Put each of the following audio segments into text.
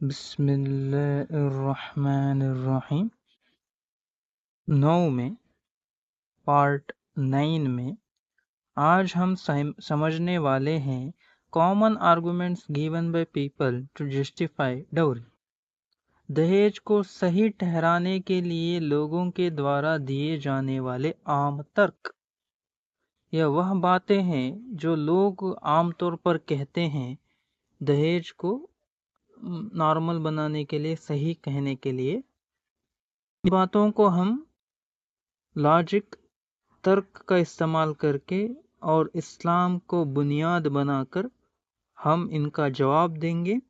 बिस्म Bismillahirrahmanirrahim। 9 में पार्ट 9 में आज हम समझने वाले हैं common arguments given by people to justify dowry. दहेज को सही ठहराने के लिए लोगों के द्वारा दिए जाने वाले आम तर्क। यह वह बातें हैं जो लोग आमतौर पर कहते हैं दहेज को नॉर्मल बनाने के लिए, सही कहने के लिए। इन बातों को हम लॉजिक, तर्क का इस्तेमाल करके और इस्लाम को बुनियाद बनाकर हम इनका जवाब देंगे,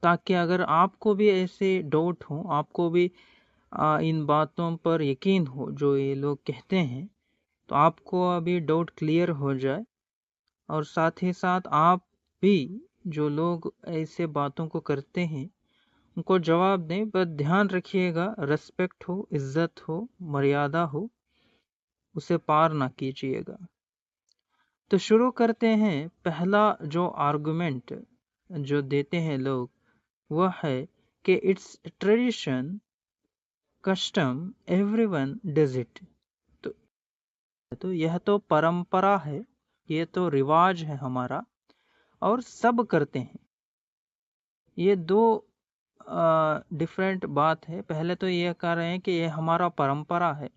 ताकि अगर आपको भी ऐसे डाउट हो, आपको भी इन बातों पर यकीन हो जो ये लोग कहते हैं, तो आपको अभी डाउट क्लियर हो जाए। और साथ ही साथ आप भी जो लोग ऐसे बातों को करते हैं उनको जवाब दें, पर ध्यान रखिएगा रेस्पेक्ट हो, इज्जत हो, मर्यादा हो, उसे पार ना कीजिएगा। तो शुरू करते हैं। पहला जो आर्गुमेंट जो देते हैं लोग वह है कि it's tradition, custom, everyone does it. तो यह तो परंपरा है, ये तो रिवाज है हमारा और सब करते हैं। ये दो डिफरेंट बात है। पहले तो ये कह रहे हैं कि ये हमारा परंपरा है,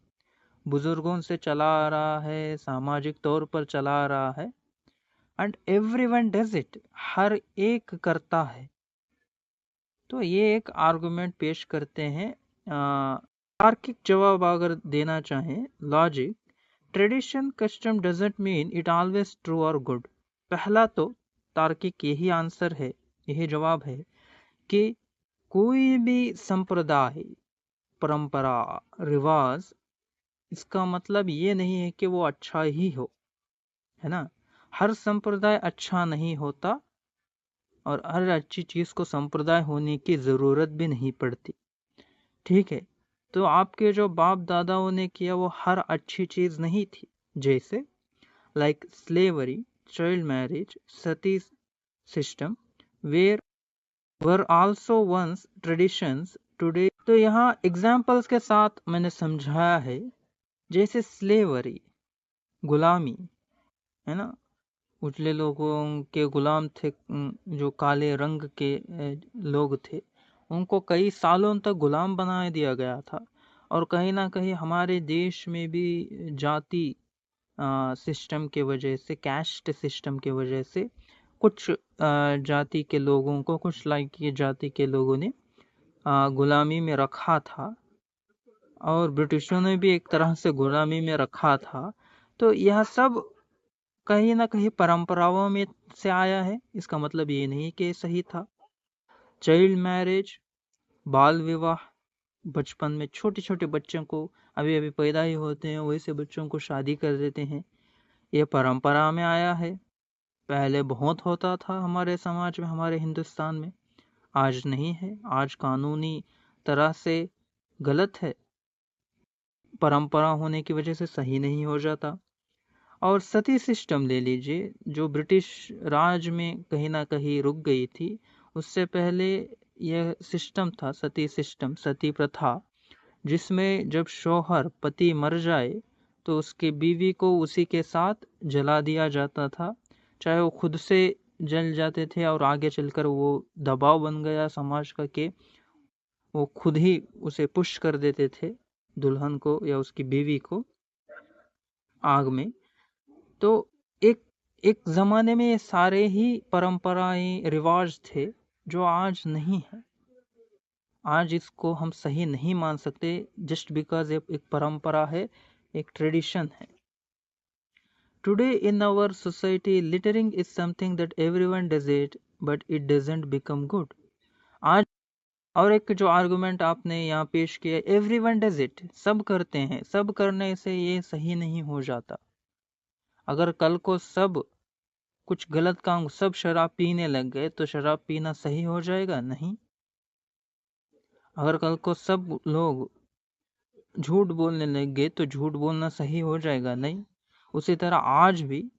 बुजुर्गों से चला आ रहा है, सामाजिक तौर पर चला आ रहा है। एंड एवरीवन डज इट, हर एक करता है। तो ये एक आर्गुमेंट पेश करते हैं। तार्किक जवाब अगर देना चाहें, logic, tradition, custom doesn't mean it always true और गुड। पहला तो तार्किक यही आंसर है, यही जवाब है कि कोई भी संप्रदाय, परंपरा, रिवाज, इसका मतलब ये नहीं है कि वो अच्छा ही हो, है ना। हर संप्रदाय अच्छा नहीं होता और हर अच्छी चीज को संप्रदाय होने की जरूरत भी नहीं पड़ती। ठीक है, तो आपके जो बाप दादाओं ने किया वो हर अच्छी चीज नहीं थी। जैसे like slavery, child marriage, sati system where were also once traditions today. तो यहाँ एग्जाम्पल्स के साथ मैंने समझाया है। जैसे स्लेवरी, गुलामी, है ना, उजले लोगों के गुलाम थे, जो काले रंग के लोग थे, उनको कई सालों तक गुलाम बना दिया गया था। और कहीं ना कहीं हमारे देश में भी जाति सिस्टम के वजह से, कैस्ट सिस्टम के वजह से कुछ जाति के लोगों को, कुछ लाइक ये जाति के लोगों ने गुलामी में रखा था और ब्रिटिशों ने भी एक तरह से गुलामी में रखा था। तो यह सब कहीं ना कहीं परंपराओं में से आया है, इसका मतलब ये नहीं कि सही था। चाइल्ड मैरिज, बाल विवाह, बचपन में छोटे छोटे बच्चों को, अभी अभी पैदा ही होते हैं वैसे बच्चों को शादी कर देते हैं, ये परंपरा में आया है। पहले बहुत होता था हमारे समाज में, हमारे हिंदुस्तान में, आज नहीं है। आज कानूनी तरह से गलत है, परंपरा होने की वजह से सही नहीं हो जाता। और सती सिस्टम ले लीजिए, जो ब्रिटिश राज में कहीं ना कहीं रुक गई थी। उससे पहले यह सिस्टम था, सती सिस्टम, सती प्रथा, जिसमें जब शौहर, पति मर जाए तो उसके बीवी को उसी के साथ जला दिया जाता था, चाहे वो खुद से जल जाते थे और आगे चलकर वो दबाव बन गया समाज का कि वो खुद ही उसे पुश कर देते थे, दुल्हन को या उसकी बीवी को, आग में। तो एक एक जमाने में ये सारे ही परंपराएं, रिवाज थे जो आज नहीं है। आज इसको हम सही नहीं मान सकते, जस्ट बिकॉज एक परंपरा है, एक ट्रेडिशन है। Today in our society littering is something that everyone does it, but it doesn't become good. आज और एक जो आर्गुमेंट आपने यहाँ पेश किया, एवरीवन डज इट, सब करते हैं, सब करने से ये सही नहीं हो जाता। अगर कल को सब कुछ गलत काम, सब शराब पीने लग गए तो शराब पीना सही हो जाएगा? नहीं। अगर कल को सब लोग झूठ बोलने लग गए तो झूठ बोलना सही हो जाएगा? नहीं। उसी तरह आज भी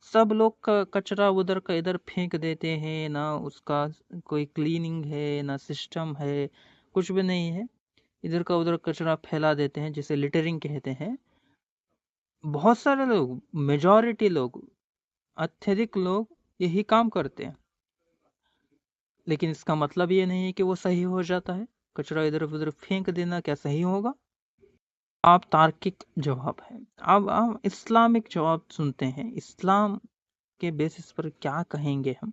सब लोग का कचरा उधर का इधर फेंक देते हैं, ना उसका कोई क्लीनिंग है ना सिस्टम है, कुछ भी नहीं है, इधर का उधर कचरा फैला देते हैं जिसे लिटरिंग कहते हैं। बहुत सारे लोग, मेजॉरिटी लोग, अत्यधिक लोग यही काम करते हैं, लेकिन इसका मतलब ये नहीं है कि वो सही हो जाता है। कचरा इधर उधर फेंक देना क्या सही होगा? आप तार्किक जवाब है। अब हम इस्लामिक जवाब सुनते हैं, इस्लाम के बेसिस पर क्या कहेंगे हम।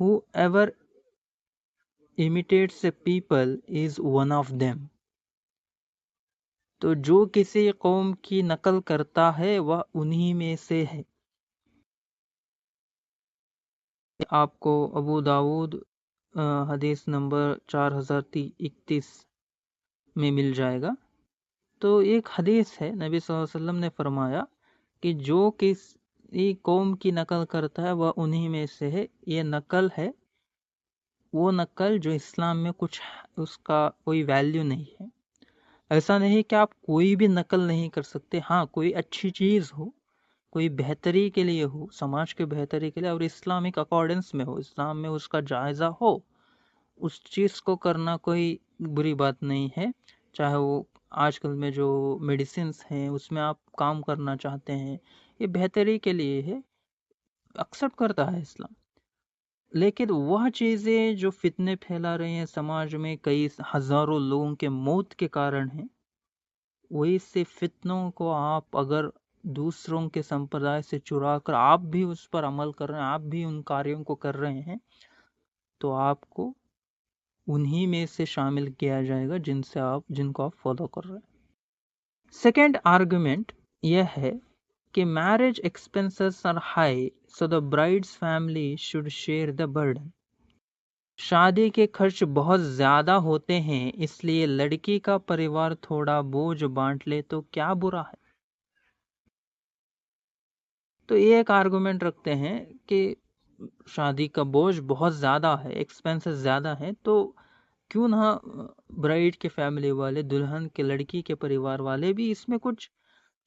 whoever imitates a people is one of them. तो जो किसी कौम की नकल करता है वह उन्हीं में से है। आपको अबू दाऊद हदीस नंबर 4031 में मिल जाएगा। तो एक हदीस है, नबी सल्लल्लाहु अलैहि वसल्लम ने फरमाया कि जो किसी कौम की नकल करता है वह उन्हीं में से है। ये नकल है, वो नकल जो इस्लाम में कुछ उसका कोई वैल्यू नहीं है। ऐसा नहीं कि आप कोई भी नकल नहीं कर सकते। हाँ, कोई अच्छी चीज़ हो, कोई बेहतरी के लिए हो, समाज के बेहतरी के लिए, और इस्लामिक अकॉर्डेंस में हो, इस्लाम में उसका जायज़ा हो, उस चीज़ को करना कोई बुरी बात नहीं है। चाहे वो आजकल में जो मेडिसिन्स हैं उसमें आप काम करना चाहते हैं, ये बेहतरी के लिए है, एक्सेप्ट करता है इस्लाम। लेकिन वह चीज़ें जो फितने फैला रही हैं समाज में, कई हज़ारों लोगों के मौत के कारण हैं, वही से फितनों को आप अगर दूसरों के संप्रदाय से चुरा कर आप भी उस पर अमल कर रहे हैं, आप भी उन कार्यों को कर रहे हैं, तो आपको उन्हीं में से शामिल किया जाएगा जिनको आप फॉलो कर रहे हैं। सेकेंड आर्गुमेंट यह है कि marriage expenses are high, so the bride's family should share the burden. शादी के खर्च बहुत ज्यादा होते हैं, इसलिए लड़की का परिवार थोड़ा बोझ बांट ले तो क्या बुरा है। तो ये एक आर्गुमेंट रखते हैं कि शादी का बोझ बहुत ज़्यादा है, एक्सपेंसेस ज़्यादा हैं, तो क्यों ना ब्राइड के फैमिली वाले, दुल्हन के लड़की के परिवार वाले भी इसमें कुछ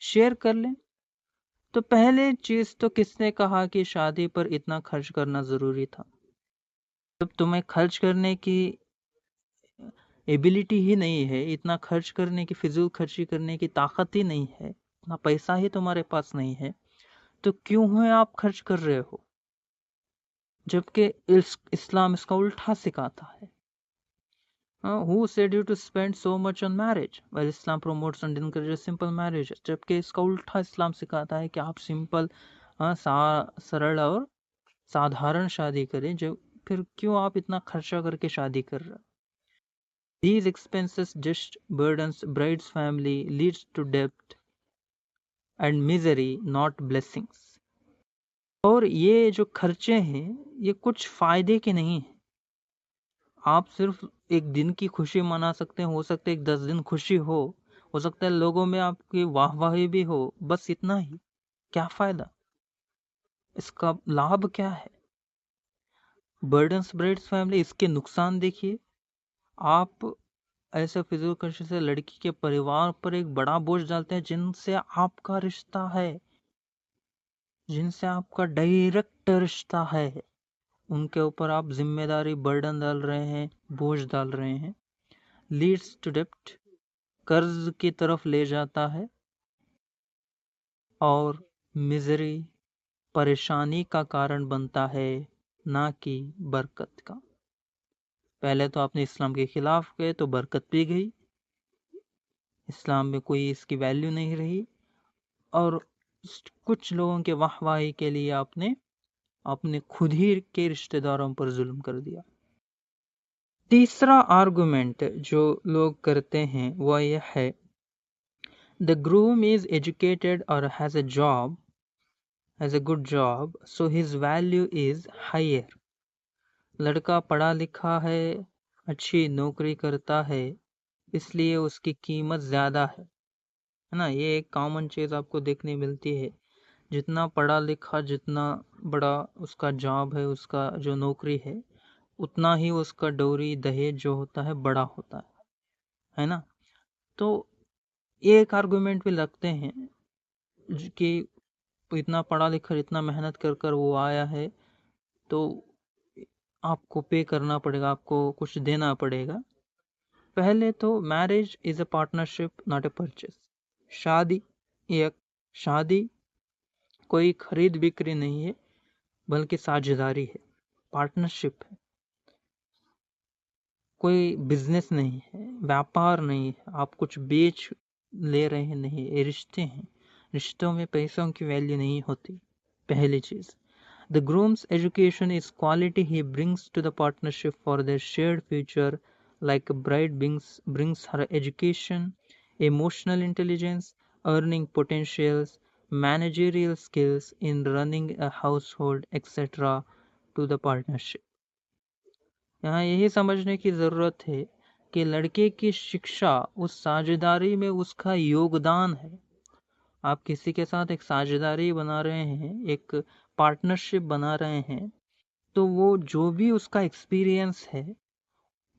शेयर कर लें। तो पहले चीज़ तो किसने कहा कि शादी पर इतना खर्च करना ज़रूरी था? जब तुम्हें खर्च करने की एबिलिटी ही नहीं है, इतना खर्च करने की, फिजूल खर्ची करने की ताकत ही नहीं है, इतना पैसा ही तुम्हारे पास नहीं है, तो क्यों है आप खर्च कर रहे हो? जबकि इस्लाम इसका उल्टा सिखाता है। Who said you to spend so much on marriage? Well, Islam promotes and encourages simple marriage. जबकि इसका उल्टा इस्लाम सिखाता है कि आप सिंपल, सरल और साधारण शादी करें। जो फिर क्यों आप इतना खर्चा करके शादी कर रहे हैं? These expenses just burdens bride's family, leads to debt and misery, not blessings. और ये जो खर्चे हैं ये कुछ फायदे के नहीं हैं। आप सिर्फ एक दिन की खुशी मना सकते हैं, हो सकता है एक 10 दिन खुशी हो सकता है लोगों में आपकी वाहवाही भी हो, बस इतना ही। क्या फायदा, इसका लाभ क्या है? बर्डन्स ब्राइड्स फैमिली, इसके नुकसान देखिए। आप ऐसे फिजूल खर्च से लड़की के परिवार पर एक बड़ा बोझ डालते हैं जिनसे आपका रिश्ता है, जिनसे आपका डायरेक्ट रिश्ता है, उनके ऊपर आप जिम्मेदारी, बर्डन डाल रहे हैं, बोझ डाल रहे हैं। लीड्स टू डेप्ट, कर्ज की तरफ ले जाता है, और मिजरी, परेशानी का कारण बनता है, ना कि बरकत का। पहले तो आपने इस्लाम के खिलाफ गए तो बरकत भी गई, इस्लाम में कोई इसकी वैल्यू नहीं रही, और कुछ लोगों के वाहवाही के लिए आपने अपने खुद ही के रिश्तेदारों पर जुल्म कर दिया। तीसरा आर्गुमेंट जो लोग करते हैं वह यह है, द ग्रूम इज एजुकेटेड और has a good job, so his value is higher. लड़का पढ़ा लिखा है, अच्छी नौकरी करता है, इसलिए उसकी कीमत ज़्यादा है ना। ये एक कॉमन चीज़ आपको देखने मिलती है। जितना पढ़ा लिखा, जितना बड़ा उसका जॉब है, उसका जो नौकरी है, उतना ही उसका डोरी दहेज जो होता है बड़ा होता है ना। तो ये एक आर्गुमेंट भी लगते हैं कि इतना पढ़ा लिखा इतना मेहनत कर कर वो आया है, तो आपको पे करना पड़ेगा, आपको कुछ देना पड़ेगा। पहले तो marriage is a partnership not a purchase. शादी कोई खरीद बिक्री नहीं है, बल्कि साझेदारी है, पार्टनरशिप है। कोई बिजनेस नहीं है, व्यापार नहीं है, आप कुछ बेच ले रहे हैं, नहीं, ये रिश्ते हैं। रिश्तों में पैसों की वैल्यू नहीं होती। पहली चीज, the groom's education is quality he brings to the partnership for their shared future, like a bride brings her education, emotional intelligence, earning potentials, managerial skills in running a household, etc. to the partnership. यहाँ यही समझने की ज़रूरत है कि लड़के की शिक्षा उस साझेदारी में उसका योगदान है। आप किसी के साथ एक साझेदारी बना रहे हैं, एक पार्टनरशिप बना रहे हैं, तो वो जो भी उसका एक्सपीरियंस है,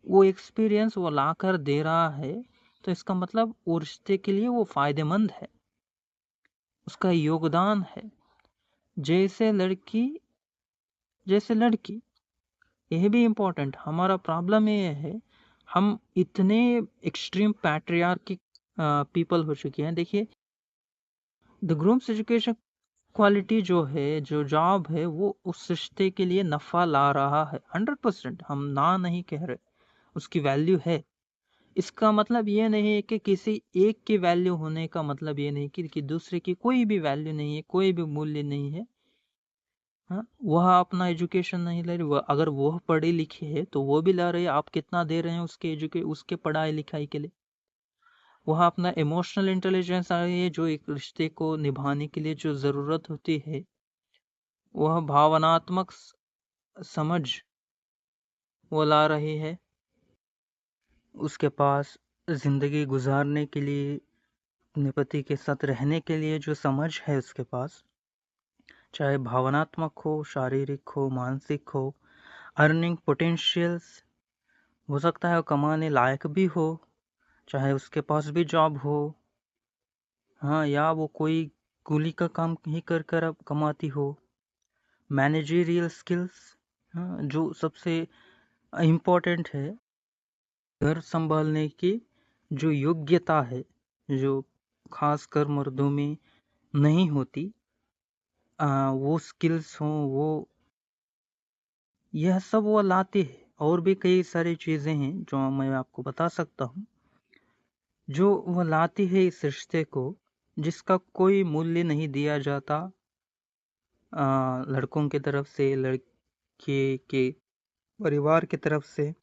वो एक्सपीरियंस वो लाकर दे रहा है, तो इसका मतलब वो रिश्ते के लिए वो फायदेमंद है, उसका योगदान है। जैसे लड़की, यह भी इम्पोर्टेंट। हमारा प्रॉब्लम ये है, हम इतने एक्सट्रीम पैट्रियार्किक पीपल हो चुके हैं। देखिए, द ग्रूम्स एजुकेशन क्वालिटी जो है, जो जॉब है, वो उस रिश्ते के लिए नफा ला रहा है 100%। हम ना नहीं कह रहे, उसकी वैल्यू है। इसका मतलब ये नहीं है कि किसी एक की वैल्यू होने का मतलब ये नहीं कि दूसरे की कोई भी वैल्यू नहीं है, कोई भी मूल्य नहीं है। हाँ, वह अपना एजुकेशन नहीं ले रही, अगर वह पढ़ी लिखी है तो वो भी ला रही है। आप कितना दे रहे हैं उसके पढ़ाई लिखाई के लिए? वह अपना इमोशनल इंटेलिजेंस आ रही है, जो एक रिश्ते को निभाने के लिए जो जरूरत होती है, वह भावनात्मक समझ वो ला रही है। उसके पास जिंदगी गुजारने के लिए, अपने पति के साथ रहने के लिए जो समझ है उसके पास, चाहे भावनात्मक हो, शारीरिक हो, मानसिक हो। अर्निंग पोटेंशियल्स, हो सकता है वो कमाने लायक भी हो, चाहे उसके पास भी जॉब हो, हाँ, या वो कोई कूली का काम ही कर कर अब कमाती हो। मैनेजरियल स्किल्स, हाँ, जो सबसे इम्पोर्टेंट है, घर संभालने की जो योग्यता है, जो खासकर मर्दों में नहीं होती, वो स्किल्स हों, वो यह सब वो लाते हैं। और भी कई सारी चीज़ें हैं जो मैं आपको बता सकता हूँ, जो वो लाती है इस रिश्ते को, जिसका कोई मूल्य नहीं दिया जाता लड़कों की तरफ से, लड़के के परिवार की तरफ से।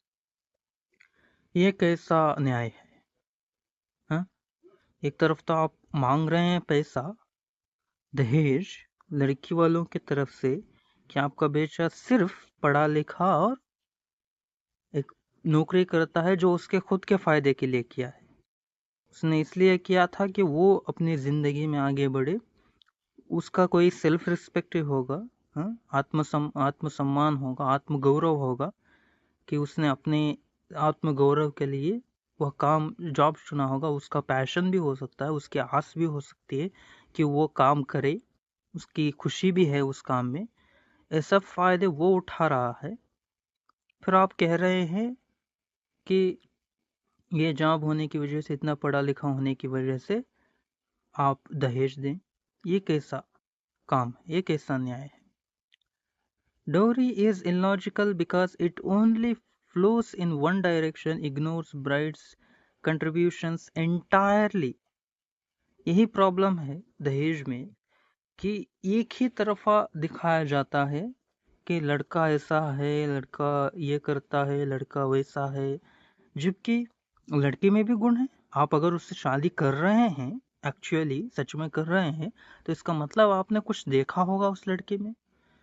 ये कैसा न्याय है? हाँ, एक तरफ तो आप मांग रहे हैं पैसा, दहेज, लड़की वालों की तरफ से, कि आपका बेटा सिर्फ पढ़ा लिखा और एक नौकरी करता है जो उसके खुद के फायदे के लिए किया है। उसने इसलिए किया था कि वो अपनी जिंदगी में आगे बढ़े, उसका कोई सेल्फ रिस्पेक्ट होगा, हाँ, आत्मसम्मान होगा, आत्मगौरव होगा, कि उसने अपने आत्मगौरव के लिए वह काम, जॉब चुना होगा। उसका पैशन भी हो सकता है, उसकी आस भी हो सकती है कि वो काम करे, उसकी खुशी भी है उस काम में। ये सब फायदे वो उठा रहा है। फिर आप कह रहे हैं कि ये जॉब होने की वजह से, इतना पढ़ा लिखा होने की वजह से आप दहेज दें। ये कैसा काम है? ये कैसा न्याय है? Dowry is illogical because it only flows in one direction, ignores bride's contributions entirely. यही प्रॉब्लम है दहेज में, कि एक ही तरफा दिखाया जाता है कि लड़का ऐसा है, लड़का ये करता है, लड़का वैसा है, जबकि लड़की में भी गुण है। आप अगर उससे शादी कर रहे हैं, एक्चुअली सच में कर रहे हैं, तो इसका मतलब आपने कुछ देखा होगा उस लड़के में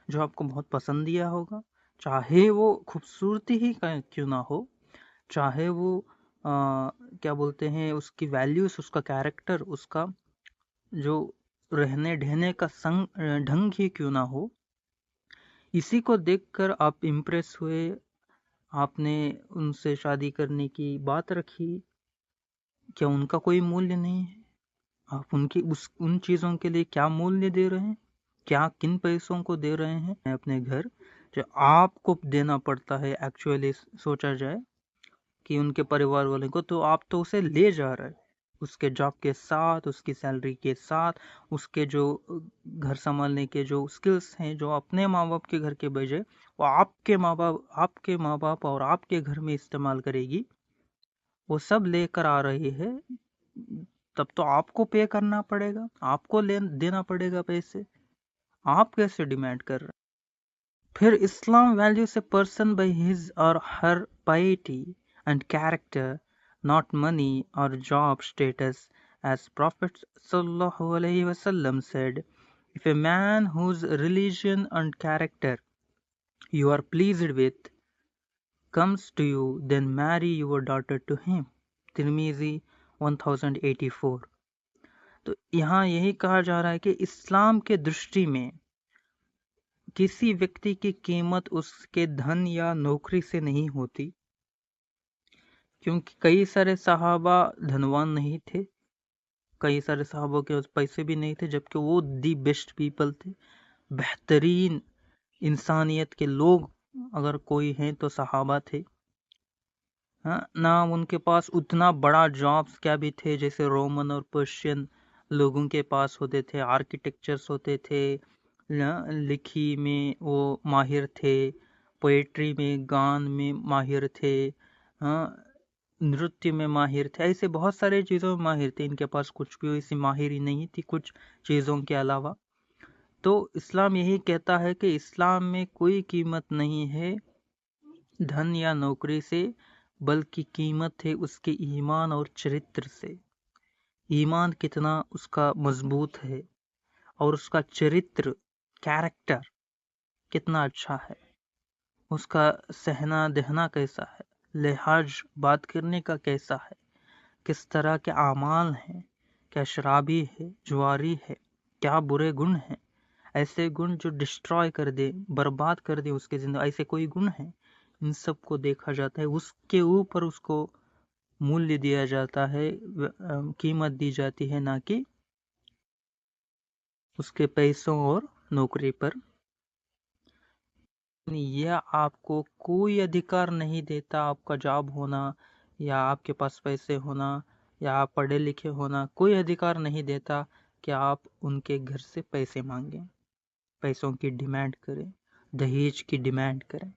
जो आपको बहुत पसंद दिया होगा। चाहे वो खूबसूरती ही क्यों ना हो, चाहे वो क्या बोलते हैं, उसकी वैल्यूज, उसका कैरेक्टर, उसका जो रहने ढहने का ढंग ही क्यों ना हो, इसी को देखकर आप इम्प्रेस हुए, आपने उनसे शादी करने की बात रखी। क्या उनका कोई मूल्य नहीं है? आप उन चीज़ों के लिए क्या मूल्य दे रहे हैं, क्या किन पैसों को दे रहे हैं अपने घर, जो आपको देना पड़ता है। एक्चुअली सोचा जाए कि उनके परिवार वाले को, तो आप तो उसे ले जा रहे हैं उसके जॉब के साथ, उसकी सैलरी के साथ, उसके जो घर संभालने के जो स्किल्स हैं, जो अपने माँ बाप के घर के बजाय वो आपके माँ बाप और आपके घर में इस्तेमाल करेगी, वो सब लेकर आ रही है। तब तो आपको पे करना पड़ेगा, आपको देना पड़ेगा पैसे। आप कैसे डिमांड कर रहे हैं? फिर Islam values a person by his और her piety and character, not money or job status, as Prophet sallallahu alaihi wasallam said, if a man whose religion and character you are pleased with comes to you, then marry your daughter to him. तिर्मिजी 1084। तो यहाँ यही कहा जा रहा है कि इस्लाम के दृष्टि में किसी व्यक्ति की कीमत उसके धन या नौकरी से नहीं होती, क्योंकि कई सारे सहाबा धनवान नहीं थे, कई सारे सहाबों के पास पैसे भी नहीं थे, जबकि वो दी बेस्ट पीपल थे, बेहतरीन इंसानियत के लोग अगर कोई हैं तो सहाबा थे। हाँ, ना उनके पास उतना बड़ा जॉब्स क्या भी थे जैसे रोमन और पर्शियन लोगों के पास होते थे, आर्किटेक्चर्स होते थे, लिखी में वो माहिर थे, पोएट्री में, गान में माहिर थे, हाँ, नृत्य में माहिर थे, ऐसे बहुत सारे चीज़ों में माहिर थे। इनके पास कुछ भी ऐसी माहिरी नहीं थी कुछ चीज़ों के अलावा। तो इस्लाम यही कहता है कि इस्लाम में कोई कीमत नहीं है धन या नौकरी से, बल्कि कीमत है उसके ईमान और चरित्र से। ईमान कितना उसका मजबूत है और उसका चरित्र, कैरेक्टर कितना अच्छा है, उसका सहना दहना कैसा है, लिहाज बात करने का कैसा है, किस तरह के आमाल हैं, क्या शराबी है, जुआरी है, क्या बुरे गुण हैं, ऐसे गुण जो डिस्ट्रॉय कर दे, बर्बाद कर दे उसके जिंदगी, ऐसे कोई गुण हैं। इन सब को देखा जाता है, उसके ऊपर उसको मूल्य दिया जाता है, कीमत दी जाती है, ना कि उसके पैसों और नौकरी पर। यह आपको कोई अधिकार नहीं देता, आपका जॉब होना या आपके पास पैसे होना या आप पढ़े लिखे होना कोई अधिकार नहीं देता कि आप उनके घर से पैसे मांगें, पैसों की डिमांड करें, दहेज की डिमांड करें।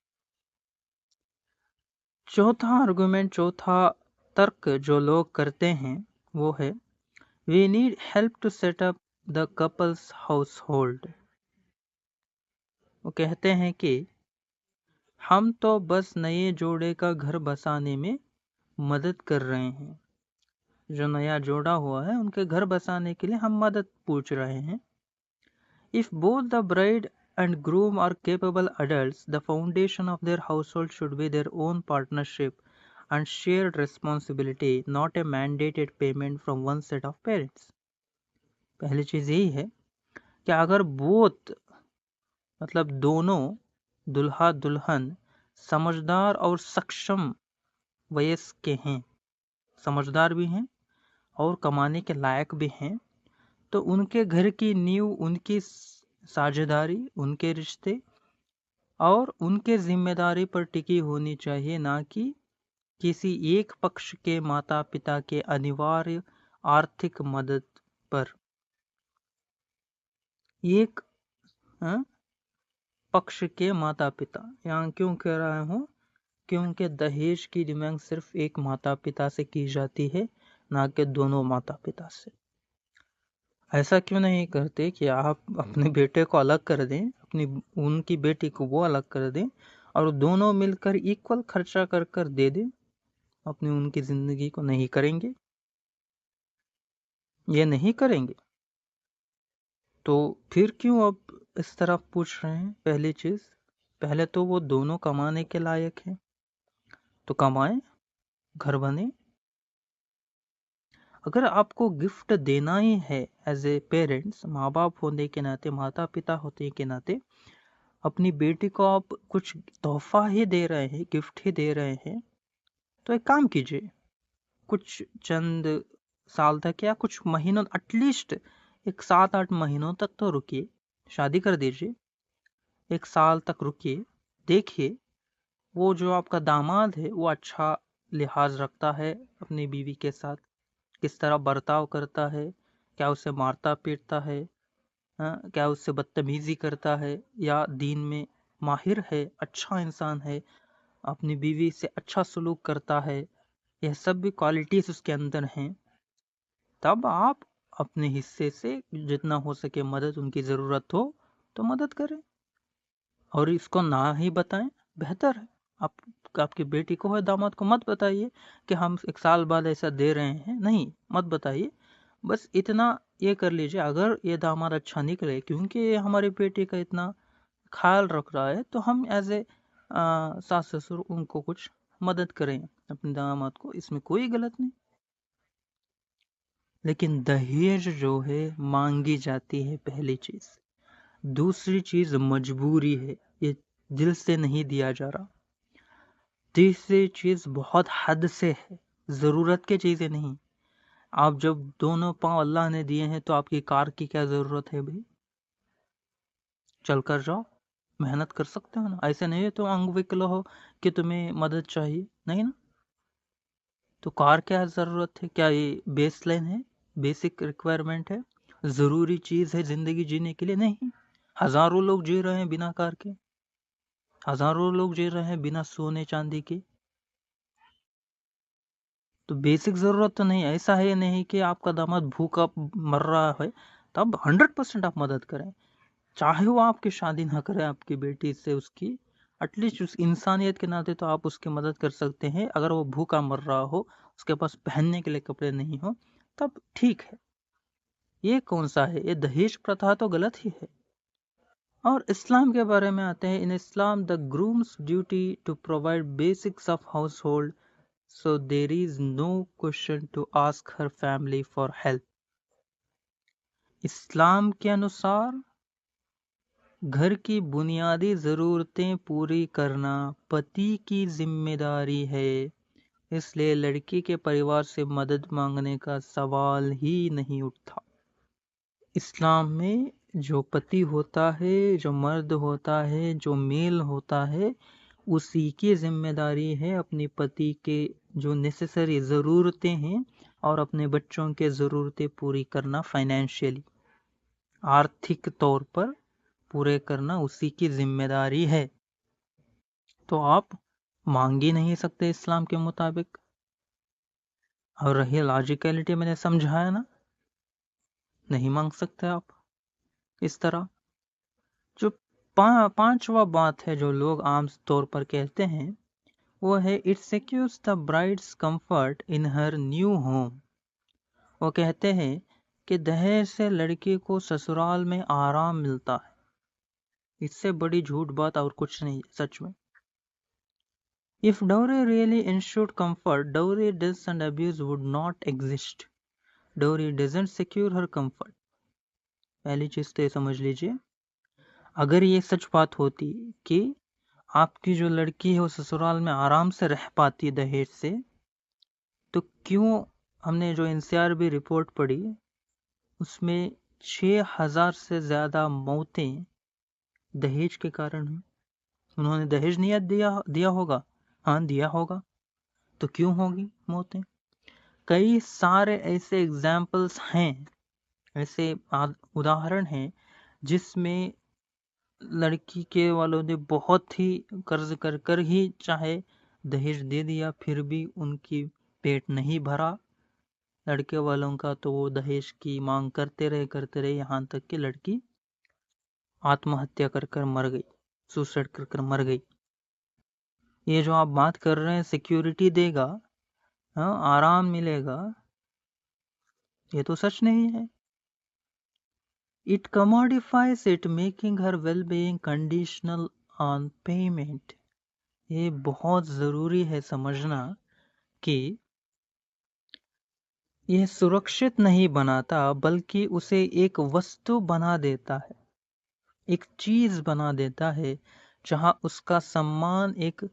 चौथा तर्क जो लोग करते हैं वो है, we need help to set up the couple's household. वो कहते हैं कि हम तो बस नए जोड़े का घर बसाने में मदद कर रहे हैं, जो नया जोड़ा हुआ है उनके घर बसाने के लिए हम मदद पूछ रहे हैं। If both the bride and groom are capable adults, the foundation of their household should be their own partnership and shared responsibility, not a mandated payment from one set of parents. पहली चीज यही है कि अगर both मतलब दोनों दुल्हा दुल्हन समझदार और सक्षम वयस्क के हैं, समझदार भी हैं और कमाने के लायक भी हैं, तो उनके घर की नींव उनकी साझेदारी, उनके रिश्ते और उनके जिम्मेदारी पर टिकी होनी चाहिए, ना कि किसी एक पक्ष के माता पिता के अनिवार्य आर्थिक मदद पर। एक पक्ष के माता पिता, यहाँ क्यों कह रहा हूँ, क्योंकि दहेज की डिमांड सिर्फ एक माता पिता से की जाती है, ना कि दोनों माता पिता से। ऐसा क्यों नहीं करते कि आप अपने बेटे को अलग कर दें, उनकी बेटी को वो अलग कर दें और दोनों मिलकर इक्वल खर्चा कर कर दे दें, अपनी उनकी जिंदगी को। नहीं करेंगे, ये नहीं करेंगे, तो फिर क्यों अब इस तरफ पूछ रहे हैं? पहली चीज, पहले तो वो दोनों कमाने के लायक हैं, तो कमाएं, घर बने। अगर आपको गिफ्ट देना ही है एज ए पेरेंट्स, माँ बाप होने के नाते, माता पिता होने के नाते, अपनी बेटी को आप कुछ तोहफा ही दे रहे हैं, गिफ्ट ही दे रहे हैं, तो एक काम कीजिए, कुछ चंद साल तक या कुछ महीनों, एटलीस्ट एक 7-8 महीनों तक तो रुकिए, शादी कर दीजिए, 1 साल तक रुकिए, देखिए वो जो आपका दामाद है वो अच्छा लिहाज रखता है अपनी बीवी के साथ, किस तरह बर्ताव करता है, क्या उसे मारता पीटता है, क्या उससे बदतमीजी करता है, या दीन में माहिर है, अच्छा इंसान है, अपनी बीवी से अच्छा सलूक करता है, यह सब भी क्वालिटीज उसके अंदर हैं, तब आप अपने हिस्से से जितना हो सके मदद, उनकी ज़रूरत हो तो मदद करें, और इसको ना ही बताएं, बेहतर है। आप आपकी बेटी को है, दामाद को मत बताइए कि हम 1 साल बाद ऐसा दे रहे हैं, नहीं, मत बताइए। बस इतना ये कर लीजिए, अगर ये दामाद अच्छा निकले, क्योंकि ये हमारी बेटी का इतना ख्याल रख रहा है, तो हम एज ए सास ससुर उनको कुछ मदद करें अपने दामाद को, इसमें कोई गलत नहीं। लेकिन दहेज जो है मांगी जाती है, पहली चीज। दूसरी चीज मजबूरी है, ये दिल से नहीं दिया जा रहा। तीसरी चीज बहुत हद से है, जरूरत की चीजें नहीं। आप जब दोनों पांव अल्लाह ने दिए हैं तो आपकी कार की क्या जरूरत है भाई? चल कर जाओ, मेहनत कर सकते हो ना, ऐसे नहीं है तो अंग विकल हो कि तुम्हें मदद चाहिए, नहीं ना। तो कार क्या जरूरत है? क्या ये बेस लाइन है, बेसिक रिक्वायरमेंट है, जरूरी चीज है जिंदगी जीने के लिए? नहीं। हजारों लोग जी रहे हैं बिना कार के, हजारों लोग जी रहे हैं बिना सोने चांदी के। तो बेसिक जरूरत तो नहीं, ऐसा है नहीं कि आपका दामाद भूखा मर रहा है तब 100% आप मदद करें, चाहे वो आपकी शादी ना करे आपकी बेटी से, उसकी एटलीस्ट उस इंसानियत के नाते तो आप उसकी मदद कर सकते हैं। अगर वो भूखा मर रहा हो, उसके पास पहनने के लिए कपड़े नहीं हो, तब ठीक है। ये कौन सा है, ये दहेज प्रथा तो गलत ही है। और इस्लाम के बारे में आते हैं। In Islam the groom's duty to provide basics of household, so there is no question to ask her family for help. इस्लाम के अनुसार घर की बुनियादी जरूरतें पूरी करना पति की जिम्मेदारी है, इसलिए लड़की के परिवार से मदद मांगने का सवाल ही नहीं उठता। इस्लाम में जो पति होता है, जो मर्द होता है, जो मेल होता है, उसी की जिम्मेदारी है अपने पति के जो नेसेसरी ज़रूरतें हैं और अपने बच्चों के ज़रूरतें पूरी करना, फाइनेंशियली, आर्थिक तौर पर पूरे करना उसी की जिम्मेदारी है। तो आप मांग ही नहीं सकते इस्लाम के मुताबिक। और रही लॉजिकलिटी, मैंने समझाया ना, नहीं मांग सकते आप इस तरह। जो पांचवा बात है जो लोग आम तौर पर कहते हैं, वो है it secures the brides comfort in her new home. वो कहते हैं कि दहेज से लड़की को ससुराल में आराम मिलता है। इससे बड़ी झूठ बात और कुछ नहीं है सच में। If dowry really ensured comfort, dowry deaths and abuse would not exist. Dowry doesn't secure her comfort. पहली चीज तो ये समझ लीजिए, अगर ये सच बात होती कि आपकी जो लड़की है वो ससुराल में आराम से रह पाती दहेज से, तो क्यों हमने जो एनसीआरबी रिपोर्ट पढ़ी उसमें 6000 से ज्यादा मौतें दहेज के कारण हुई? उन्होंने दहेज नहीं दिया होगा, हाँ दिया होगा, तो क्यों होगी मौतें? कई सारे ऐसे एग्जाम्पल्स हैं, ऐसे उदाहरण हैं जिसमें लड़की के वालों ने बहुत ही कर्ज कर कर ही चाहे दहेज दे दिया, फिर भी उनकी पेट नहीं भरा लड़के वालों का, तो वो दहेज की मांग करते रहे यहाँ तक कि लड़की आत्महत्या कर कर मर गई, सुसाइड कर कर मर गई। ये जो आप बात कर रहे हैं सिक्योरिटी देगा, हाँ आराम मिलेगा, ये तो सच नहीं है। It commodifies it, making her well-being conditional on payment. ये बहुत ज़रूरी है समझना कि यह सुरक्षित नहीं बनाता, बल्कि उसे एक वस्तु बना देता है, एक चीज बना देता है जहां उसका सम्मान एक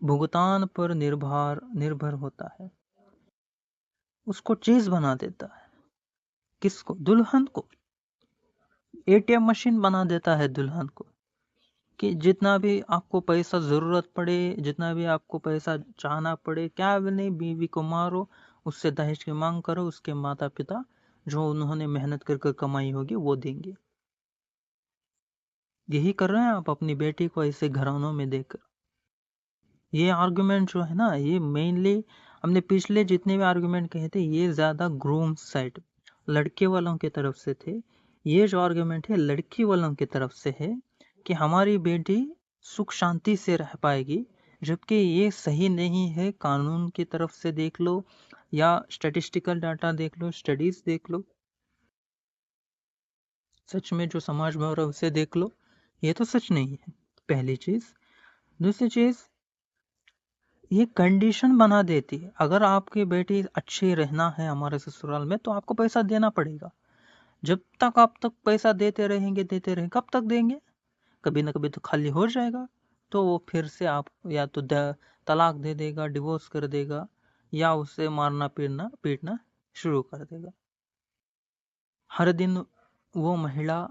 भुगतान पर निर्भर होता है। उसको चीज बना देता है। किसको? दुल्हन को। एटीएम मशीन बना देता है दुल्हन को, कि जितना भी आपको पैसा जरूरत पड़े, जितना भी आपको पैसा चाहना पड़े, क्या भी नहीं, बीवी को मारो, उससे दहेज की मांग करो, उसके माता पिता जो उन्होंने मेहनत कर कमाई होगी वो देंगे। यही कर रहे हैं आप अपनी बेटी को ऐसे घरानों में देकर। ये आर्गुमेंट जो है ना, ये मेनली हमने पिछले जितने भी आर्गुमेंट कहे थे, ये ज्यादा ग्रूम साइड, लड़के वालों की तरफ से थे। ये जो आर्गुमेंट है लड़की वालों की तरफ से है कि हमारी बेटी सुख शांति से रह पाएगी, जबकि ये सही नहीं है। कानून की तरफ से देख लो या स्टैटिस्टिकल डाटा देख लो, स्टडीज देख लो, सच में जो समाज में हो रहा है उसे देख लो, ये तो सच नहीं है, पहली चीज। दूसरी चीज, ये कंडीशन बना देती है, अगर आपकी बेटी अच्छी रहना है हमारे ससुराल में तो आपको पैसा देना पड़ेगा। जब तक आप तक पैसा देते रहेंगे, कब तक देंगे? कभी ना कभी तो खाली हो जाएगा, तो वो फिर से आप या तो तलाक दे देगा, डिवोर्स कर देगा, या उसे मारना पीटना शुरू कर देगा। हर दिन वो महिला,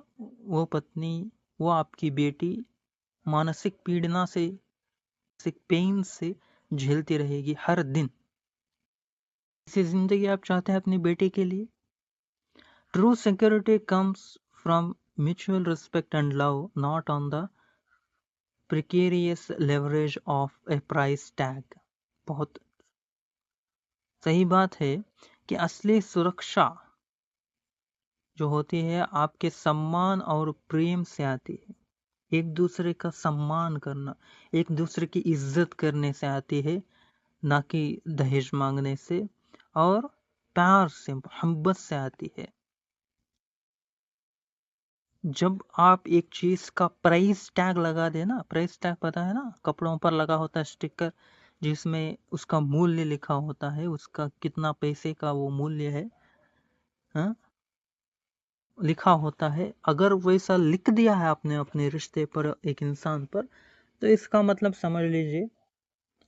वो पत्नी, वो आपकी बेटी मानसिक पीड़ना से, पेन से झेलती रहेगी हर दिन। ऐसी जिंदगी आप चाहते हैं अपनी बेटी के लिए? True security comes from mutual respect and love, not on the precarious leverage of a price tag। बहुत सही बात है कि असली सुरक्षा जो होती है आपके सम्मान और प्रेम से आती है। एक दूसरे का सम्मान करना, एक दूसरे की इज्जत करने से आती है, ना कि दहेज मांगने से और प्यार से, मोहब्बत से आती है। जब आप एक चीज का प्राइस टैग लगा देना, प्राइस टैग पता है ना, कपड़ों पर लगा होता है स्टिकर, जिसमें उसका मूल्य लिखा होता है, उसका कितना पैसे का वो मूल्य है, हाँ? लिखा होता है। अगर वैसा लिख दिया है आपने अपने रिश्ते पर, एक इंसान पर, तो इसका मतलब समझ लीजिए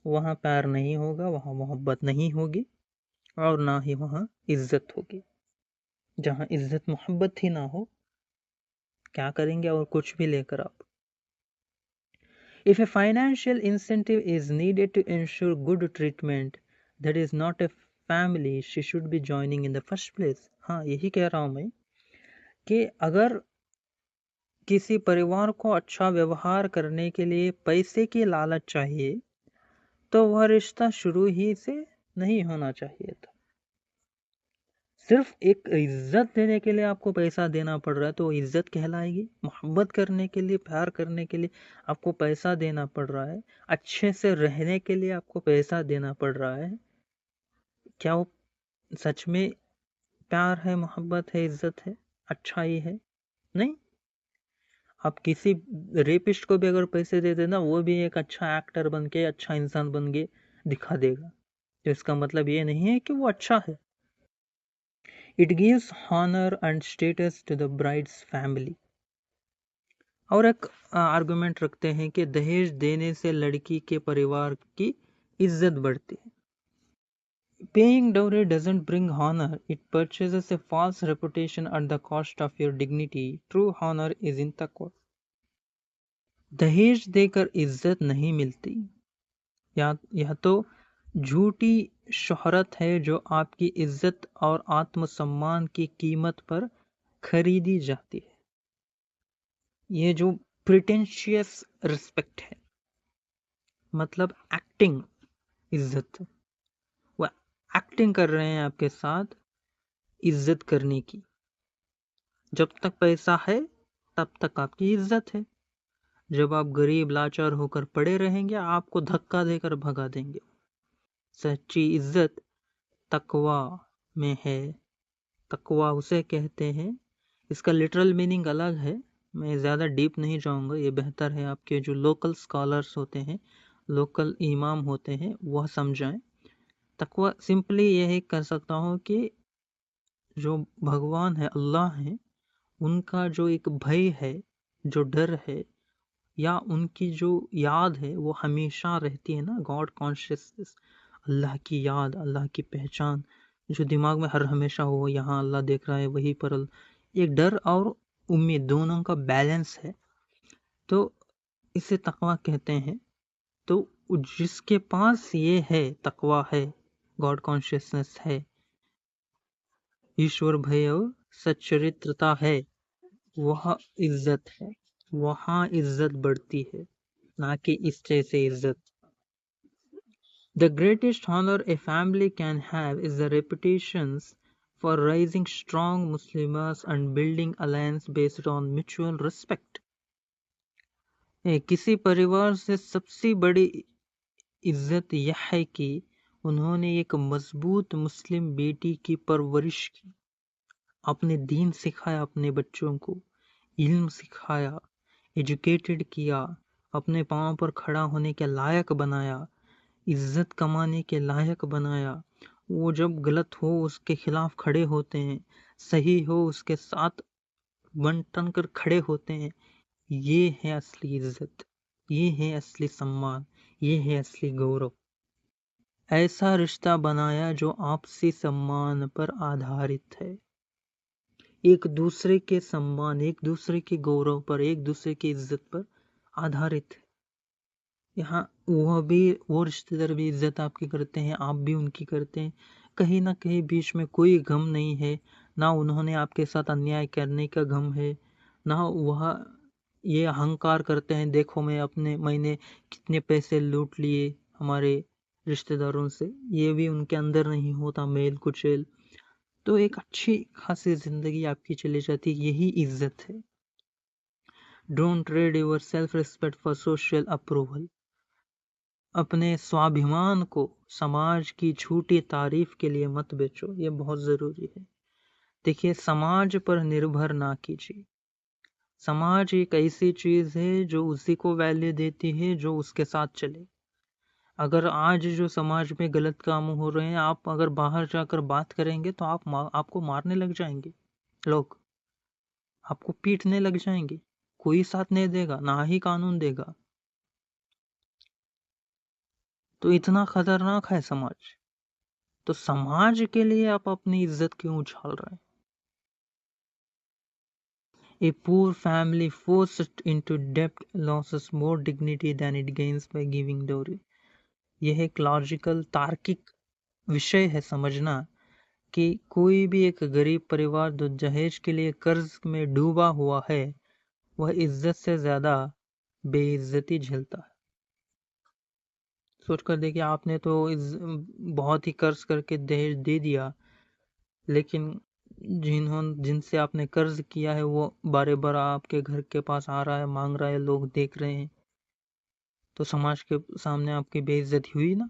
वहां प्यार नहीं होगा, वहां मोहब्बत नहीं होगी, और ना ही वहां इज्जत होगी। जहां इज्जत मोहब्बत ही ना हो, क्या करेंगे और कुछ भी लेकर आप? If a financial incentive is needed to ensure good treatment, that is not a family she should be joining in the first place। हाँ, यही कह रहा हूं मैं कि अगर किसी परिवार को अच्छा व्यवहार करने के लिए पैसे की लालच चाहिए, तो वह रिश्ता शुरू ही से नहीं होना चाहिए था। सिर्फ एक इज्जत देने के लिए आपको पैसा देना पड़ रहा है तो इज्जत कहलाएगी? मोहब्बत करने के लिए, प्यार करने के लिए आपको पैसा देना पड़ रहा है, अच्छे से रहने के लिए आपको पैसा देना पड़ रहा है, क्या वो सच में प्यार है, मोहब्बत है, इज्जत है, अच्छाई है? नहीं। आप किसी रेपिस्ट को भी अगर पैसे दे देना, वो भी एक अच्छा एक्टर बन के, अच्छा इंसान बन के दिखा देगा, तो इसका मतलब ये नहीं है कि वो अच्छा है। It gives honor and status to the bride's family। और एक आर्गुमेंट रखते हैं कि दहेज देने से लड़की के परिवार की इज्जत बढ़ती है। Paying dowry doesn't bring honor, it purchases a false reputation at the cost of your dignity। True honor is in taqwa। दहेज देकर इज्जत नहीं मिलती, यह तो झूठी शोहरत है जो आपकी इज्जत और आत्मसम्मान की कीमत पर खरीदी जाती है। ये जो प्रिटेंशियस रिस्पेक्ट है, मतलब एक्टिंग इज्जत, वो एक्टिंग कर रहे हैं आपके साथ इज्जत करने की। जब तक पैसा है तब तक आपकी इज्जत है, जब आप गरीब लाचार होकर पड़े रहेंगे आपको धक्का देकर भगा देंगे। सच्ची इज्जत तकवा में है। तकवा उसे कहते हैं, इसका लिटरल मीनिंग अलग है, मैं ज़्यादा डीप नहीं जाऊंगा, ये बेहतर है आपके जो लोकल स्कॉलर्स होते हैं, लोकल इमाम होते हैं, वह समझाएं। तकवा सिंपली यही कर सकता हूँ कि जो भगवान है, अल्लाह है, उनका जो एक भय है, जो डर है, या उनकी जो याद है वो हमेशा रहती है ना, गॉड कॉन्शियसनेस, अल्लाह की याद, अल्लाह की पहचान जो दिमाग में हर हमेशा हो, यहाँ अल्लाह देख रहा है, वहीं पर एक डर और उम्मीद दोनों का बैलेंस है, तो इसे तकवा कहते हैं। तो जिसके पास ये है, तकवा है, गॉड कॉन्शियसनेस है, ईश्वर भय और सच्चरित्रता है, वह इज्जत है, वहाँ इज्जत बढ़ती है, ना कि इस जैसे इज्जत। The greatest honor a family can have is the reputations for raising strong Muslims and building alliance based on mutual respect. किसी परिवार से सबसे बड़ी इज्जत यह है कि उन्होंने एक मजबूत मुस्लिम बेटी की परवरिश की, अपने दीन सिखाया, अपने बच्चों को इल्म सिखाया, एजुकेटेड किया, अपने पाँव पर खड़ा होने के लायक बनाया, इज्जत कमाने के लायक बनाया। वो जब गलत हो उसके खिलाफ खड़े होते हैं, सही हो उसके साथ बन टन कर खड़े होते हैं। ये है असली इज्जत, ये है असली सम्मान, ये है असली गौरव। ऐसा रिश्ता बनाया जो आपसी सम्मान पर आधारित है, एक दूसरे के सम्मान, एक दूसरे के गौरव पर, एक दूसरे की इज्जत पर आधारित है। यहाँ वो रिश्तेदार भी इज्जत आपकी करते हैं, आप भी उनकी करते हैं। कहीं ना कहीं बीच में कोई गम नहीं है, ना उन्होंने आपके साथ अन्याय करने का गम है, ना वह ये अहंकार करते हैं, देखो मैंने कितने पैसे लूट लिए हमारे रिश्तेदारों से, ये भी उनके अंदर नहीं होता, मेल कुचेल। तो एक अच्छी खासी जिंदगी आपकी चली जाती, यही इज्जत है। Don't trade your self respect for social approval. अपने स्वाभिमान को समाज की झूठी तारीफ के लिए मत बेचो, ये बहुत जरूरी है। देखिए, समाज पर निर्भर ना कीजिए। समाज एक ऐसी चीज है जो उसी को वैल्यू देती है जो उसके साथ चले। अगर आज जो समाज में गलत काम हो रहे हैं, आप अगर बाहर जाकर बात करेंगे तो आपको मारने लग जाएंगे लोग, आपको पीटने लग जाएंगे, कोई साथ नहीं देगा, ना ही कानून देगा। तो इतना खतरनाक है समाज। तो समाज के लिए आप अपनी इज्जत क्यों उछाल रहे हैं? A poor family forced into debt loses more dignity than it gains by giving dowry. यह एक लॉजिकल तार्किक विषय है समझना कि कोई भी एक गरीब परिवार जो दहेज के लिए कर्ज में डूबा हुआ है, वह इज्जत से ज्यादा बेइज्जती झेलता है। सोच कर देखिए, आपने तो बहुत ही कर्ज करके दहेज दे दिया, लेकिन जिनसे आपने कर्ज किया है वो बारे बार आपके घर के पास आ रहा है, मांग रहा है, लोग देख रहे हैं, तो समाज के सामने आपकी बेइज्जती हुई ना।